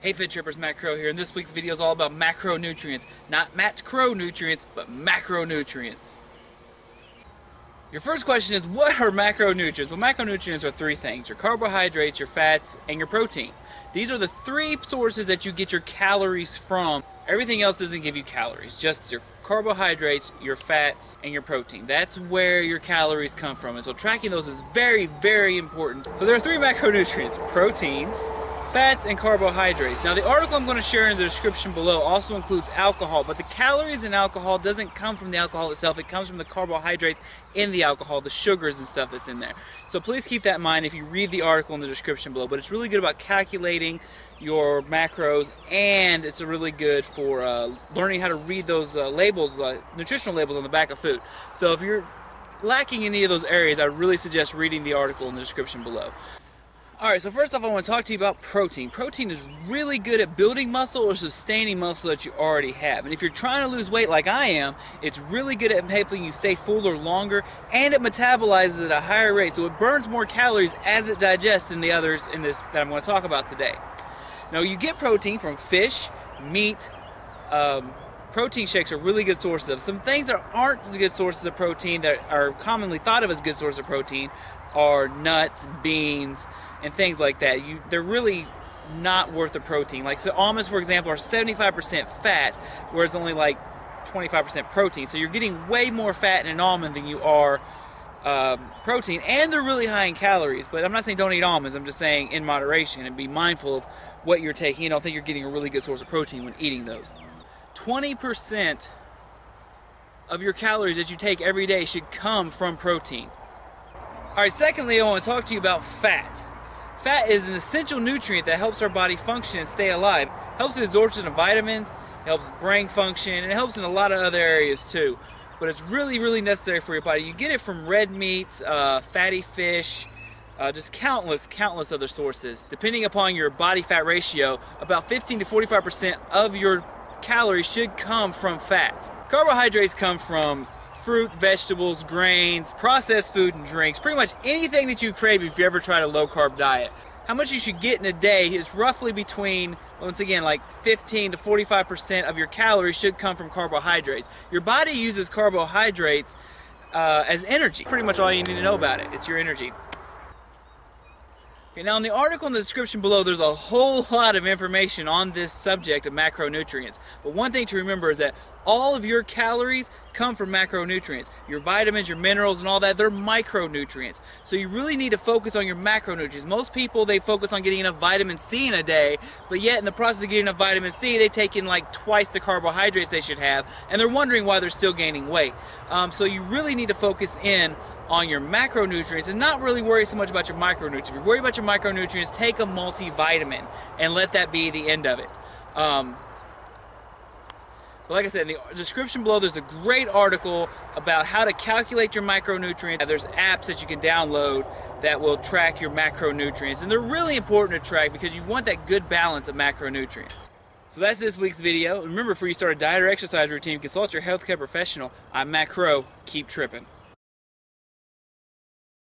Hey Fit Trippers, Matt Crow here, and this week's video is all about macronutrients. Not Matt Crow nutrients, but macronutrients. Your first question is, what are macronutrients? Well, macronutrients are three things: your carbohydrates, your fats, and your protein. These are the three sources that you get your calories from. Everything else doesn't give you calories, just your carbohydrates, your fats, and your protein. That's where your calories come from, and so tracking those is very, very important. So there are three macronutrients: protein, fats, and carbohydrates. Now the article I'm going to share in the description below also includes alcohol, but the calories in alcohol doesn't come from the alcohol itself, it comes from the carbohydrates in the alcohol, the sugars and stuff that's in there. So please keep that in mind if you read the article in the description below, but it's really good about calculating your macros, and it's really good for learning how to read those labels, nutritional labels on the back of food. So if you're lacking in any of those areas, I really suggest reading the article in the description below. Alright, so first off I want to talk to you about protein. Protein is really good at building muscle or sustaining muscle that you already have. And if you're trying to lose weight like I am, it's really good at helping you stay fuller longer, and it metabolizes at a higher rate, so it burns more calories as it digests than the others in this that I'm going to talk about today. Now you get protein from fish, meat, protein shakes are really good sources of. Some things that aren't good sources of protein that are commonly thought of as good sources of protein are nuts, beans, and things like that. They're really not worth the protein. Like, so almonds, for example, are 75% fat, whereas only like 25% protein. So you're getting way more fat in an almond than you are protein, and they're really high in calories. But I'm not saying don't eat almonds, I'm just saying in moderation, and be mindful of what you're taking. You don't think you're getting a really good source of protein when eating those. 20% of your calories that you take every day should come from protein. Alright, secondly, I want to talk to you about fat. Fat is an essential nutrient that helps our body function and stay alive. It helps with absorption of vitamins, it helps with brain function, and it helps in a lot of other areas too. But it's really, really necessary for your body. You get it from red meat, fatty fish, just countless other sources. Depending upon your body fat ratio, about 15 to 45% of your calories should come from fats. Carbohydrates come from fruit, vegetables, grains, processed food and drinks, pretty much anything that you crave if you ever tried a low-carb diet. How much you should get in a day is roughly between, once again, like 15 to 45% of your calories should come from carbohydrates. Your body uses carbohydrates as energy. Pretty much all you need to know about it. It's your energy. Okay, now in the article in the description below, there's a whole lot of information on this subject of macronutrients. But one thing to remember is that all of your calories come from macronutrients. Your vitamins, your minerals, and all that, they're micronutrients. So you really need to focus on your macronutrients. Most people, they focus on getting enough vitamin C in a day, but yet in the process of getting enough vitamin C, they take in like twice the carbohydrates they should have, and they're wondering why they're still gaining weight. So you really need to focus in on your macronutrients and not really worry so much about your micronutrients. If you worry about your micronutrients, take a multivitamin and let that be the end of it. But like I said, in the description below there's a great article about how to calculate your micronutrients. There's apps that you can download that will track your macronutrients, and they're really important to track because you want that good balance of macronutrients. So that's this week's video. Remember, before you start a diet or exercise routine, consult your healthcare professional. I'm Matt Crow. Keep tripping.